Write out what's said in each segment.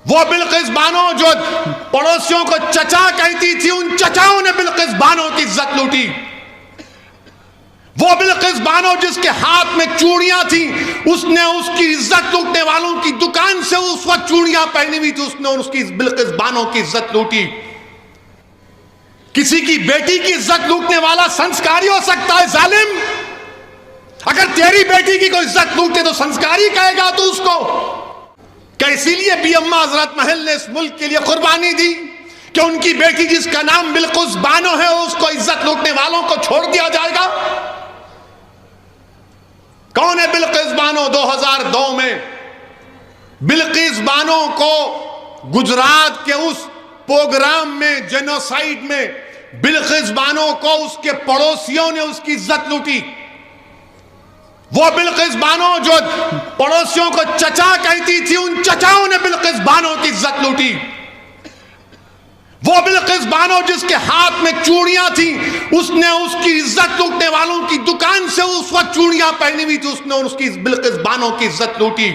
وہ بلقیس بانو جو پڑوسیوں کو چچا کہتی تھی، ان چچاؤں نے بلقیس بانو کی عزت لوٹی. وہ بلقیس بانو جس کے ہاتھ میں چوڑیاں تھیں، اس نے اس کی عزت لوٹنے والوں کی دکان سے اس وقت چوڑیاں پہنی ہوئی تھی، اس نے اس کی بلقیس بانو کی عزت لوٹی. کسی کی بیٹی کی عزت لوٹنے والا سنسکاری ہو سکتا ہے ظالم؟ اگر تیری بیٹی کی کوئی عزت لوٹے تو سنسکاری کہے گا تو اس کو؟ کہ اسی لیے بی اما حضرت محل نے اس ملک کے لیے قربانی دی کہ ان کی بیٹی جس کا نام بلقیس بانو ہے اس کو عزت لوٹنے والوں کو چھوڑ دیا جائے گا؟ کون ہے بلقیس بانو؟ 2002 میں بلقیس بانو کو گجرات کے اس پروگرام میں، جینوسائیڈ میں، بلقیس بانو کو اس کے پڑوسیوں نے اس کی عزت لوٹی. وہ بلقیس بانو جو پڑوسیوں کو چچا کہتی تھی، ان چچاؤں نے بلقیس بانو کی عزت لوٹی. وہ بلقیس بانو جس کے ہاتھ میں چوڑیاں تھیں، اس نے اس کی عزت لوٹنے والوں کی دکان سے اس وقت چوڑیاں پہنی ہوئی تھی، اس نے اس کی بلقیس بانو کی عزت لوٹی.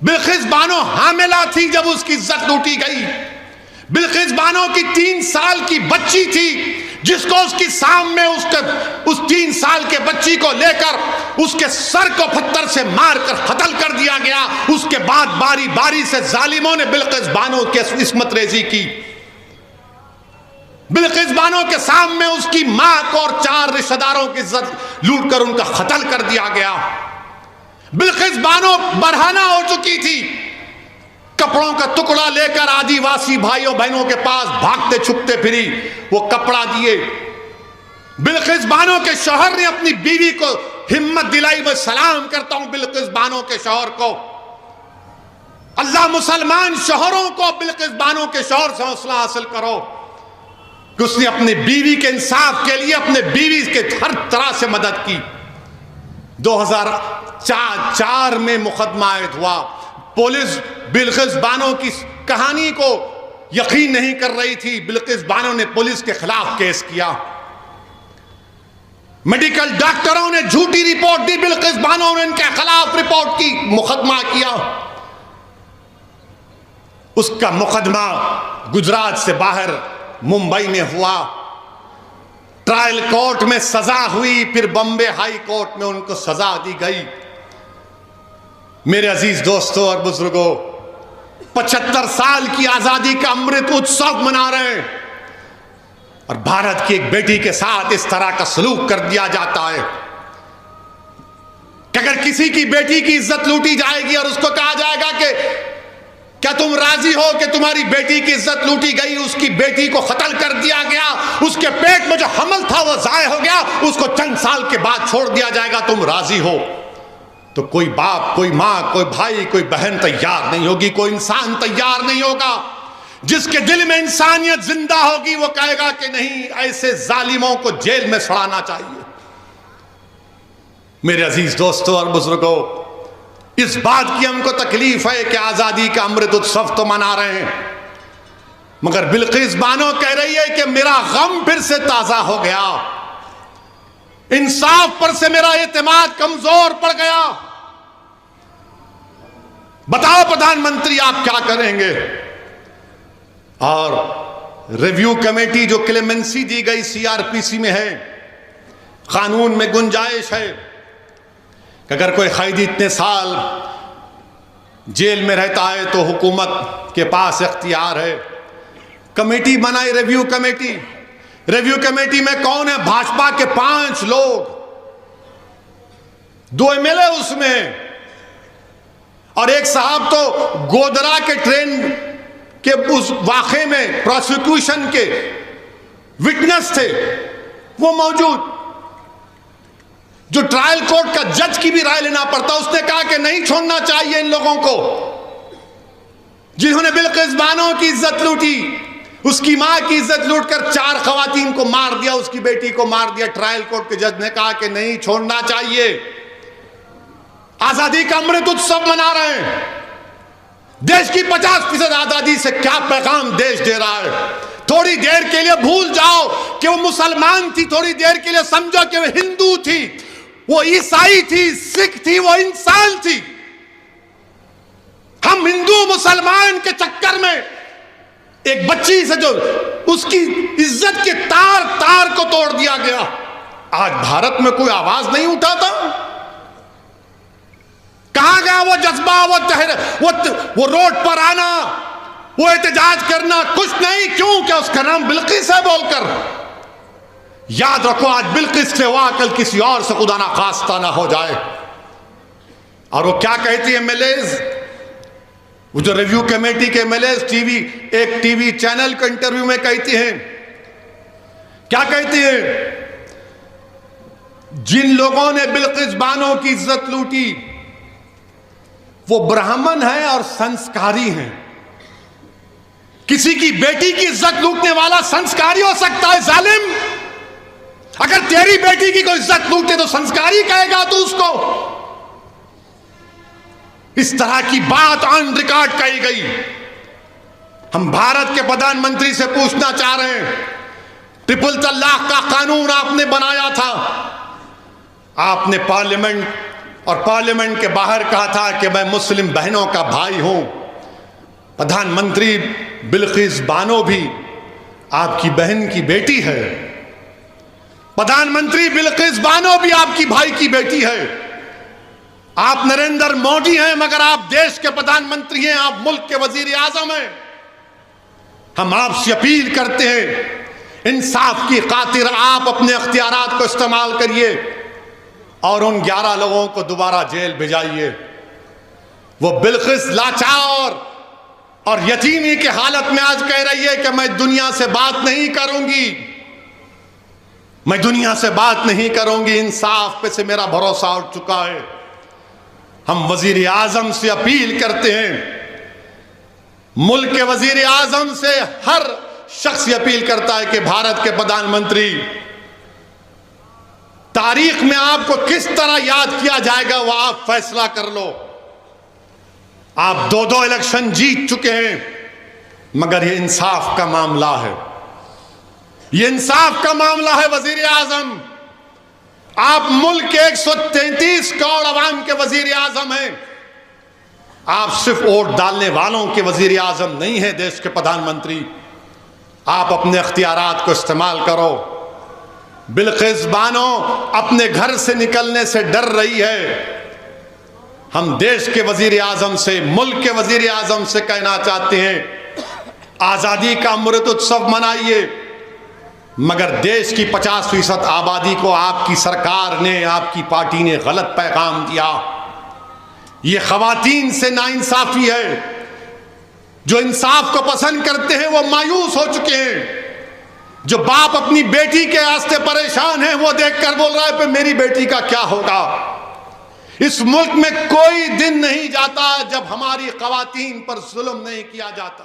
بلقیس بانو حاملہ تھی جب اس کی عزت لوٹی گئی. بلقیس بانو کی 3 سال کی بچی تھی جس کو اس کی سامنے اس 3 سال کے بچی کو لے کر اس کے سر کو پتھر سے مار کر قتل کر دیا گیا. اس کے بعد باری باری سے ظالموں نے بلقیس بانو کی عصمت ریزی کی. بلقیس بانو کے سامنے اس کی ماں کو اور 4 رشتہ داروں کی عزت لوٹ کر ان کا قتل کر دیا گیا. بلقیس بانو برہنہ ہو چکی تھی، کپڑوں کا ٹکڑا لے کر آدی واسی بھائیوں بہنوں کے پاس بھاگتے چھپتے پھری، وہ کپڑا دیے. بلقیس بانو کے شوہر نے اپنی بیوی کو ہمت دلائی. میں سلام کرتا ہوں بلقیس بانو کے شوہر کو. اللہ مسلمان شوہروں کو بلقیس بانو کے شوہر سے حوصلہ حاصل کرو کہ اس نے اپنی بیوی کے انصاف کے لیے اپنے بیوی کے ہر طرح سے مدد کی. 2004 میں مقدمہ عائد ہوا. پولیس بلقیس بانو کی کہانی کو یقین نہیں کر رہی تھی. بلقیس بانو نے پولیس کے خلاف کیس کیا. میڈیکل ڈاکٹروں نے جھوٹی رپورٹ دی، بلقیس بانو نے ان کے خلاف رپورٹ کی، مقدمہ کیا. اس کا مقدمہ گجرات سے باہر ممبئی میں ہوا. ٹرائل کورٹ میں سزا ہوئی، پھر بمبے ہائی کورٹ میں ان کو سزا دی گئی. میرے عزیز دوستوں اور بزرگوں، 75 سال کی آزادی کا امرت اتسو منا رہے ہیں اور بھارت کی ایک بیٹی کے ساتھ اس طرح کا سلوک کر دیا جاتا ہے کہ اگر کسی کی بیٹی کی عزت لوٹی جائے گی اور اس کو کہا جائے گا کہ کیا تم راضی ہو کہ تمہاری بیٹی کی عزت لوٹی گئی، اس کی بیٹی کو قتل کر دیا گیا، اس کے پیٹ میں جو حمل تھا وہ ضائع ہو گیا، اس کو چند سال کے بعد چھوڑ دیا جائے گا، تم راضی ہو؟ تو کوئی باپ، کوئی ماں، کوئی بھائی، کوئی بہن تیار نہیں ہوگی، کوئی انسان تیار نہیں ہوگا. جس کے دل میں انسانیت زندہ ہوگی وہ کہے گا کہ نہیں، ایسے ظالموں کو جیل میں سڑانا چاہیے. میرے عزیز دوستوں اور بزرگوں، اس بات کی ہم کو تکلیف ہے کہ آزادی کا امرت اتسو تو منا رہے ہیں، مگر بلقیس بانو کہہ رہی ہے کہ میرا غم پھر سے تازہ ہو گیا، انصاف پر سے میرا اعتماد کمزور پڑ گیا. بتاؤ پردھان منتری آپ کیا کریں گے؟ اور ریویو کمیٹی جو کلیمنسی دی گئی CRPC میں ہے، قانون میں گنجائش ہے کہ اگر کوئی قیدی اتنے سال جیل میں رہتا ہے تو حکومت کے پاس اختیار ہے. کمیٹی بنائی ریویو کمیٹی. ریویو کمیٹی میں کون ہے؟ بھاجپا کے 5 لوگ، 2 MLA اس میں، اور ایک صاحب تو گودرا کے ٹرین کے اس واقعے میں پروسیکیوشن کے وٹنس تھے، وہ موجود. جو ٹرائل کورٹ کا جج کی بھی رائے لینا پڑتا، اس نے کہا کہ نہیں چھوڑنا چاہیے ان لوگوں کو جنہوں نے بلقیس بانو کی عزت لوٹی، اس کی ماں کی عزت لوٹ کر 4 خواتین کو مار دیا، اس کی بیٹی کو مار دیا. ٹرائل کورٹ کے جج نے کہا کہ نہیں چھوڑنا چاہیے. آزادی کا امرت اتسو منا رہے ہیں. دیش کی 50% آزادی سے کیا پیغام دیش دے رہا ہے؟ تھوڑی دیر کے لیے بھول جاؤ کہ وہ مسلمان تھی، تھوڑی دیر کے لیے سمجھو کہ وہ ہندو تھی، وہ عیسائی تھی، سکھ تھی، وہ انسان تھی. ہم ہم ہندو مسلمان کے چکر میں ایک بچی سے جو اس کی عزت کے تار تار کو توڑ دیا گیا، آج بھارت میں کوئی آواز نہیں اٹھاتا؟ کہاں گیا وہ جذبہ، وہ روڈ پر آنا، وہ احتجاج کرنا؟ کچھ نہیں. کیوں کہ اس کا نام بلقیس ہے بول کر. یاد رکھو آج بلقیس سے ہوا، کل کسی اور سے خدا نہ خواستہ نہ ہو جائے. اور وہ کیا کہتی ہے ایم ایل ایز، وہ جو ریویو کمیٹی کے ایم ایل ایز ایک ٹی وی چینل کے انٹرویو میں کہتی ہیں، کیا کہتی ہیں؟ جن لوگوں نے بلقیس بانو کی عزت لوٹی وہ برہمن ہیں اور سنسکاری ہیں. کسی کی بیٹی کی عزت لوٹنے والا سنسکاری ہو سکتا ہے ظالم؟ اگر تیری بیٹی کی کوئی عزت لوٹے تو سنسکاری کہے گا تو اس کو؟ اس طرح کی بات آن ریکارڈ کہی گئی. ہم بھارت کے پردھان منتری سے پوچھنا چاہ رہے ہیں، ٹرپل طلاق کا قانون آپ نے بنایا تھا، آپ نے پارلیمنٹ کے باہر کہا تھا کہ میں مسلم بہنوں کا بھائی ہوں. پردھان منتری بلقیس بانو بھی آپ کی بہن کی بیٹی ہے. پردھان منتری بلقیس بانو بھی آپ کی بھائی کی بیٹی ہے. آپ نریندر مودی ہیں مگر آپ دیش کے پردھان منتری ہیں، آپ ملک کے وزیر اعظم ہیں. ہم آپ سے اپیل کرتے ہیں، انصاف کی خاطر آپ اپنے اختیارات کو استعمال کریے اور ان 11 لوگوں کو دوبارہ جیل بھیجائیے. وہ بلقیس لاچار اور یتیمی کی حالت میں آج کہہ رہی ہے کہ میں دنیا سے بات نہیں کروں گی، میں دنیا سے بات نہیں کروں گی، انصاف پہ سے میرا بھروسہ اٹھ چکا ہے. ہم وزیر اعظم سے اپیل کرتے ہیں، ملک کے وزیر اعظم سے ہر شخص یہ اپیل کرتا ہے کہ بھارت کے پردھان منتری، تاریخ میں آپ کو کس طرح یاد کیا جائے گا وہ آپ فیصلہ کر لو. آپ 2 الیکشن جیت چکے ہیں مگر یہ انصاف کا معاملہ ہے، یہ انصاف کا معاملہ ہے وزیر اعظم. آپ ملک کے 133 کروڑ عوام کے وزیر اعظم ہیں، آپ صرف ووٹ ڈالنے والوں کے وزیر اعظم نہیں ہیں، دیش کے پردھان منتری. آپ اپنے اختیارات کو استعمال کرو. بلقیس بانو اپنے گھر سے نکلنے سے ڈر رہی ہے. ہم دیش کے وزیر اعظم سے، ملک کے وزیر اعظم سے کہنا چاہتے ہیں، آزادی کا امرت اتسو منائیے مگر دیش کی 50% آبادی کو آپ کی سرکار نے، آپ کی پارٹی نے غلط پیغام دیا. یہ خواتین سے ناانصافی ہے. جو انصاف کو پسند کرتے ہیں وہ مایوس ہو چکے ہیں. جو باپ اپنی بیٹی کے واسطے پریشان ہیں وہ دیکھ کر بول رہا ہے کہ میری بیٹی کا کیا ہوگا. اس ملک میں کوئی دن نہیں جاتا جب ہماری خواتین پر ظلم نہیں کیا جاتا.